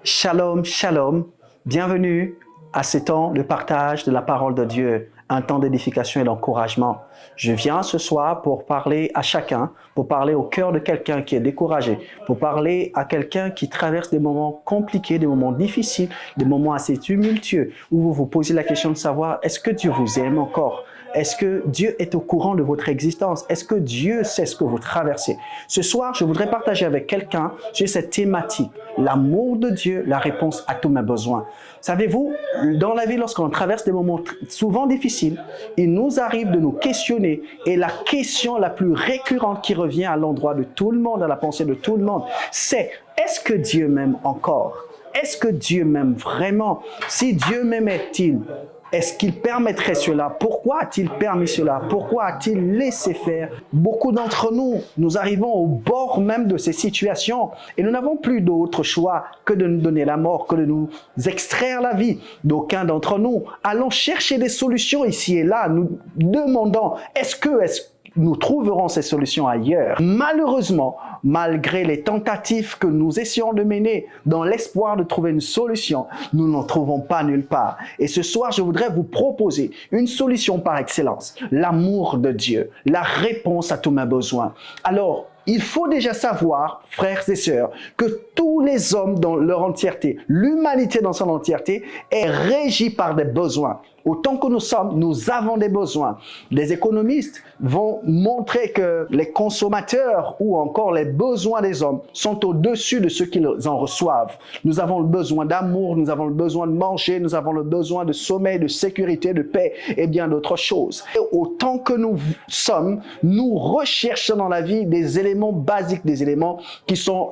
Shalom, shalom. Bienvenue à ce temps de partage de la parole de Dieu, un temps d'édification et d'encouragement. Je viens ce soir pour parler à chacun, pour parler au cœur de quelqu'un qui est découragé, pour parler à quelqu'un qui traverse des moments compliqués, des moments difficiles, des moments assez tumultueux, où vous vous posez la question de savoir, est-ce que Dieu vous aime encore? Est-ce que Dieu est au courant de votre existence? Est-ce que Dieu sait ce que vous traversez? Ce soir, je voudrais partager avec quelqu'un sur cette thématique, l'amour de Dieu, la réponse à tous mes besoins. Savez-vous, dans la vie, lorsqu'on traverse des moments souvent difficiles, il nous arrive de nous questionner et la question la plus récurrente qui revient à l'endroit de tout le monde, à la pensée de tout le monde, c'est est-ce que Dieu m'aime encore? Est-ce que Dieu m'aime vraiment? Si Dieu m'aimait-il, est-ce qu'il permettrait cela? Pourquoi a-t-il permis cela? Pourquoi a-t-il laissé faire? Beaucoup d'entre nous, nous arrivons au bord même de ces situations et nous n'avons plus d'autre choix que de nous donner la mort, que de nous extraire la vie. D'aucuns d'entre nous allons chercher des solutions ici et là, nous demandant est-ce que nous trouverons ces solutions ailleurs. Malheureusement, malgré les tentatives que nous essayons de mener dans l'espoir de trouver une solution, nous n'en trouvons pas nulle part. Et ce soir, je voudrais vous proposer une solution par excellence, l'amour de Dieu, la réponse à tous mes besoins. Alors, il faut déjà savoir, frères et sœurs, que tous les hommes dans leur entièreté, l'humanité dans son entièreté, est régie par des besoins. Autant que nous sommes, nous avons des besoins. Les économistes vont montrer que les consommateurs ou encore les besoins des hommes sont au-dessus de ce qu'ils en reçoivent. Nous avons le besoin d'amour, nous avons le besoin de manger, nous avons le besoin de sommeil, de sécurité, de paix et bien d'autres choses. Et autant que nous sommes, nous recherchons dans la vie des éléments basiques, des éléments qui sont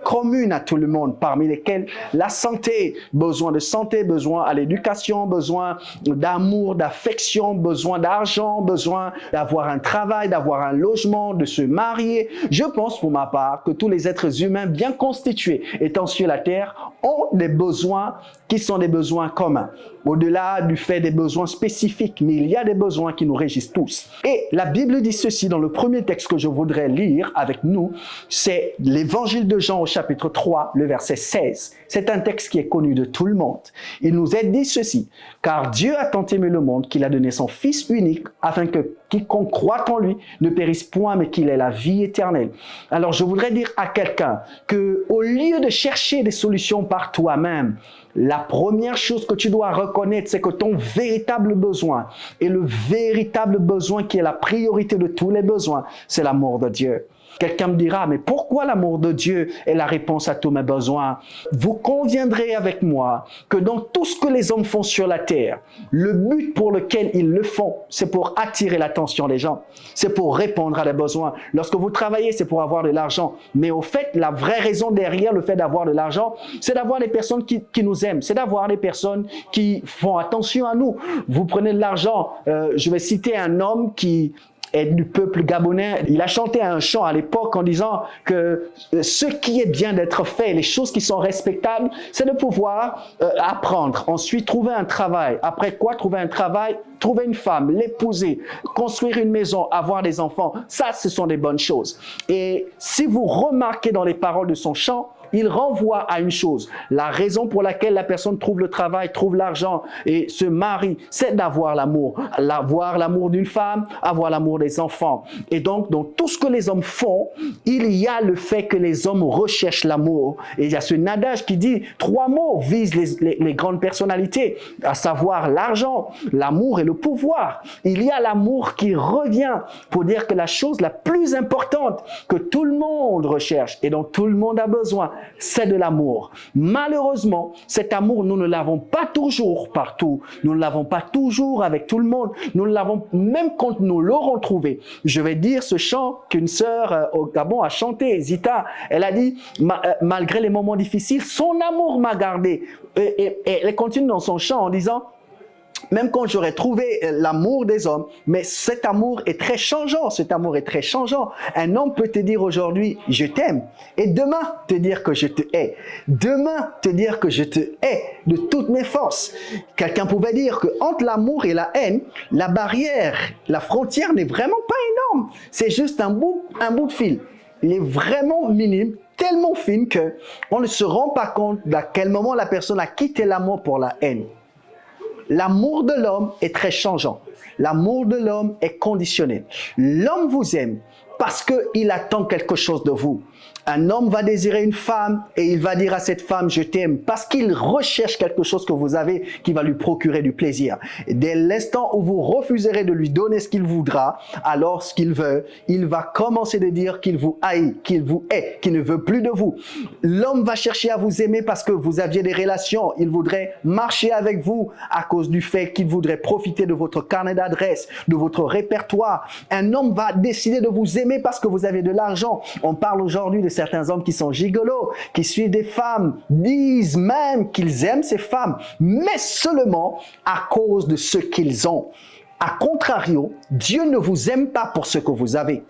communs à tout le monde, parmi lesquels la santé, besoin de santé, besoin à l'éducation, besoin d'amour, d'affection, besoin d'argent, besoin d'avoir un travail, d'avoir un logement, de se marier. Je pense pour ma part que tous les êtres humains bien constitués étant sur la terre ont des besoins qui sont des besoins communs. Au-delà du fait des besoins spécifiques, mais il y a des besoins qui nous régissent tous. Et la Bible dit ceci dans le premier texte que je voudrais lire avec nous, c'est l'évangile de Jean au chapitre 3, le verset 16. C'est un texte qui est connu de tout le monde. Il nous est dit ceci, car Dieu a tant aimé le monde qu'il a donné son Fils unique afin que quiconque croit en lui ne périsse point mais qu'il ait la vie éternelle. Alors je voudrais dire à quelqu'un que au lieu de chercher des solutions par toi-même, la première chose que tu dois reconnaître, c'est que ton véritable besoin et le véritable besoin qui est la priorité de tous les besoins, c'est l'amour de Dieu. Quelqu'un me dira, mais pourquoi l'amour de Dieu est la réponse à tous mes besoins? Vous conviendrez avec moi que dans tout ce que les hommes font sur la terre, le but pour lequel ils le font, c'est pour attirer l'attention des gens. C'est pour répondre à des besoins. Lorsque vous travaillez, c'est pour avoir de l'argent. Mais au fait, la vraie raison derrière le fait d'avoir de l'argent, c'est d'avoir des personnes qui nous aiment. C'est d'avoir des personnes qui font attention à nous. Vous prenez de l'argent. Je vais citer un homme qui est du peuple gabonais. Il a chanté un chant à l'époque en disant que ce qui est bien d'être fait, les choses qui sont respectables, c'est de pouvoir apprendre, ensuite trouver un travail. Après quoi, trouver un travail, trouver une femme, l'épouser, construire une maison, avoir des enfants. Ça, ce sont des bonnes choses. Et si vous remarquez dans les paroles de son chant, il renvoie à une chose. La raison pour laquelle la personne trouve le travail, trouve l'argent et se marie, c'est d'avoir l'amour. Avoir l'amour d'une femme, avoir l'amour des enfants. Et donc, dans tout ce que les hommes font, il y a le fait que les hommes recherchent l'amour. Et il y a ce adage qui dit, 3 mots visent les grandes personnalités, à savoir l'argent, l'amour et le pouvoir. Il y a l'amour qui revient pour dire que la chose la plus importante que tout le monde recherche et dont tout le monde a besoin, c'est de l'amour. Malheureusement, cet amour, nous ne l'avons pas toujours partout. Nous ne l'avons pas toujours avec tout le monde. Nous ne l'avons même quand nous l'aurons trouvé. Je vais dire ce chant qu'une sœur au Gabon a chanté, Zita. Elle a dit, malgré les moments difficiles, son amour m'a gardé. Et elle continue dans son chant en disant, même quand j'aurais trouvé l'amour des hommes, mais cet amour est très changeant, cet amour est très changeant. Un homme peut te dire aujourd'hui, je t'aime, et demain te dire que je te hais. Demain te dire que je te hais de toutes mes forces. Quelqu'un pouvait dire que entre l'amour et la haine, la barrière, la frontière n'est vraiment pas énorme. C'est juste un bout de fil. Il est vraiment minime tellement fine qu'on ne se rend pas compte d'à quel moment la personne a quitté l'amour pour la haine. L'amour de l'homme est très changeant. L'amour de l'homme est conditionnel. L'homme vous aime parce qu'il attend quelque chose de vous. Un homme va désirer une femme et il va dire à cette femme, je t'aime, parce qu'il recherche quelque chose que vous avez qui va lui procurer du plaisir. Et dès l'instant où vous refuserez de lui donner ce qu'il voudra, alors ce qu'il veut, il va commencer de dire qu'il vous haït, qu'il vous hait, qu'il ne veut plus de vous. L'homme va chercher à vous aimer parce que vous aviez des relations. Il voudrait marcher avec vous à cause du fait qu'il voudrait profiter de votre carnet d'adresses, de votre répertoire. Un homme va décider de vous aimer parce que vous avez de l'argent. On parle aujourd'hui de certains hommes qui sont gigolos, qui suivent des femmes, disent même qu'ils aiment ces femmes, mais seulement à cause de ce qu'ils ont. A contrario, Dieu ne vous aime pas pour ce que vous avez.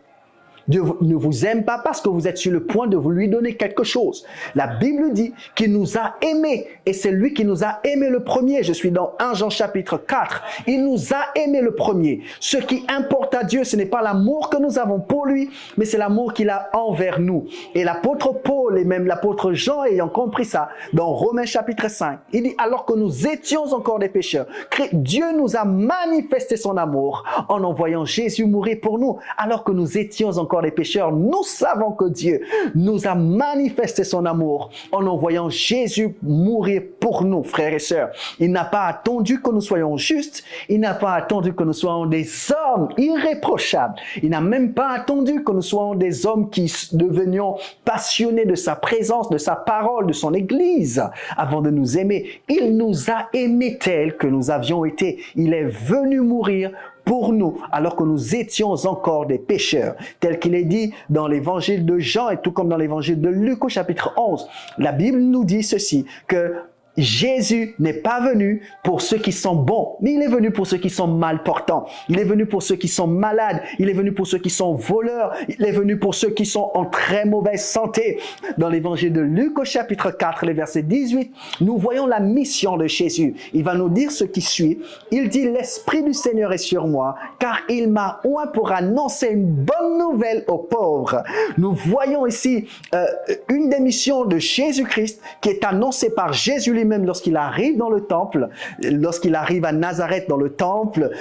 Dieu ne vous aime pas parce que vous êtes sur le point de vous lui donner quelque chose. La Bible dit qu'il nous a aimés et c'est lui qui nous a aimés le premier. Je suis dans 1 Jean chapitre 4. Il nous a aimés le premier. Ce qui importe à Dieu, ce n'est pas l'amour que nous avons pour lui, mais c'est l'amour qu'il a envers nous. Et l'apôtre Paul et même l'apôtre Jean ayant compris ça, dans Romains chapitre 5, il dit alors que nous étions encore des pécheurs, Dieu nous a manifesté son amour en envoyant Jésus mourir pour nous alors que nous étions encore les pécheurs. Nous savons que Dieu nous a manifesté son amour en envoyant Jésus mourir pour nous, frères et sœurs. Il n'a pas attendu que nous soyons justes. Il n'a pas attendu que nous soyons des hommes irréprochables. Il n'a même pas attendu que nous soyons des hommes qui devenions passionnés de sa présence, de sa parole, de son Église avant de nous aimer. Il nous a aimés tels que nous avions été. Il est venu mourir pour nous, alors que nous étions encore des pécheurs, tel qu'il est dit dans l'évangile de Jean et tout comme dans l'évangile de Luc au chapitre 11. La Bible nous dit ceci, que Jésus n'est pas venu pour ceux qui sont bons, mais il est venu pour ceux qui sont mal portants. Il est venu pour ceux qui sont malades. Il est venu pour ceux qui sont voleurs. Il est venu pour ceux qui sont en très mauvaise santé. Dans l'évangile de Luc au chapitre 4, les versets 18, nous voyons la mission de Jésus. Il va nous dire ce qui suit. Il dit, l'Esprit du Seigneur est sur moi, car il m'a oint pour annoncer une bonne nouvelle aux pauvres. Nous voyons ici une des missions de Jésus-Christ qui est annoncée par Jésus même lorsqu'il arrive dans le temple, lorsqu'il arrive à Nazareth dans le temple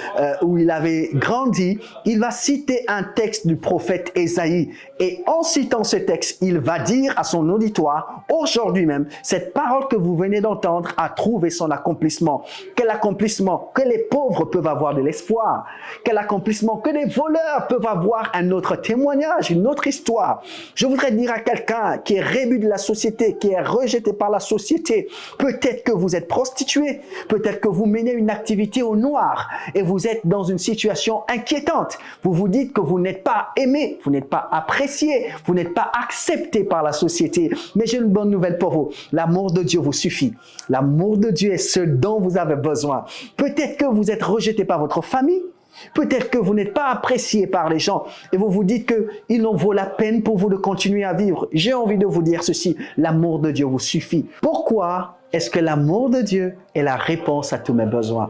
où il avait grandi, il va citer un texte du prophète Ésaïe. Et en citant ce texte, il va dire à son auditoire, aujourd'hui même, cette parole que vous venez d'entendre a trouvé son accomplissement. Quel accomplissement? Que les pauvres peuvent avoir de l'espoir. Quel accomplissement? Que les voleurs peuvent avoir un autre témoignage, une autre histoire. Je voudrais dire à quelqu'un qui est rébu de la société, qui est rejeté par la société, peut-être que vous êtes prostitué, peut-être que vous menez une activité au noir et vous êtes dans une situation inquiétante. Vous vous dites que vous n'êtes pas aimé, vous n'êtes pas apprécié, vous n'êtes pas accepté par la société. Mais j'ai une bonne nouvelle pour vous. L'amour de Dieu vous suffit. L'amour de Dieu est ce dont vous avez besoin. Peut-être que vous êtes rejeté par votre famille. Peut-être que vous n'êtes pas apprécié par les gens et vous vous dites qu'il en vaut la peine pour vous de continuer à vivre. J'ai envie de vous dire ceci, l'amour de Dieu vous suffit. Pourquoi est-ce que l'amour de Dieu est la réponse à tous mes besoins?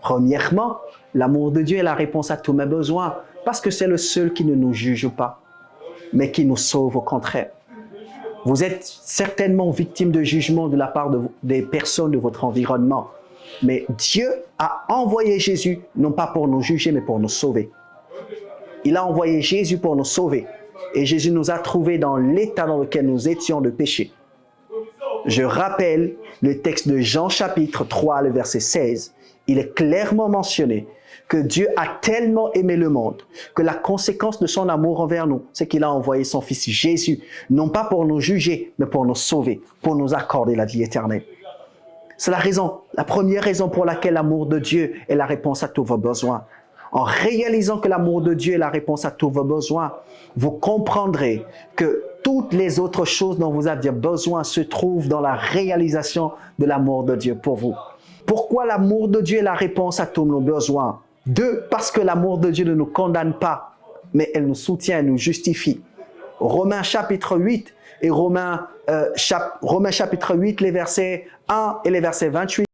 Premièrement, l'amour de Dieu est la réponse à tous mes besoins parce que c'est le seul qui ne nous juge pas, mais qui nous sauve au contraire. Vous êtes certainement victime de jugement de la part des personnes de votre environnement. Mais Dieu a envoyé Jésus, non pas pour nous juger, mais pour nous sauver. Il a envoyé Jésus pour nous sauver. Et Jésus nous a trouvés dans l'état dans lequel nous étions de péché. Je rappelle le texte de Jean chapitre 3, le verset 16. Il est clairement mentionné que Dieu a tellement aimé le monde que la conséquence de son amour envers nous, c'est qu'il a envoyé son Fils Jésus, non pas pour nous juger, mais pour nous sauver, pour nous accorder la vie éternelle. C'est la première raison pour laquelle l'amour de Dieu est la réponse à tous vos besoins. En réalisant que l'amour de Dieu est la réponse à tous vos besoins, vous comprendrez que toutes les autres choses dont vous aviez besoin se trouvent dans la réalisation de l'amour de Dieu pour vous. Pourquoi l'amour de Dieu est la réponse à tous nos besoins? 2, parce que l'amour de Dieu ne nous condamne pas, mais elle nous soutient, elle nous justifie. Romains chapitre 8 et Romains chapitre 8, les versets 1 et les versets 28.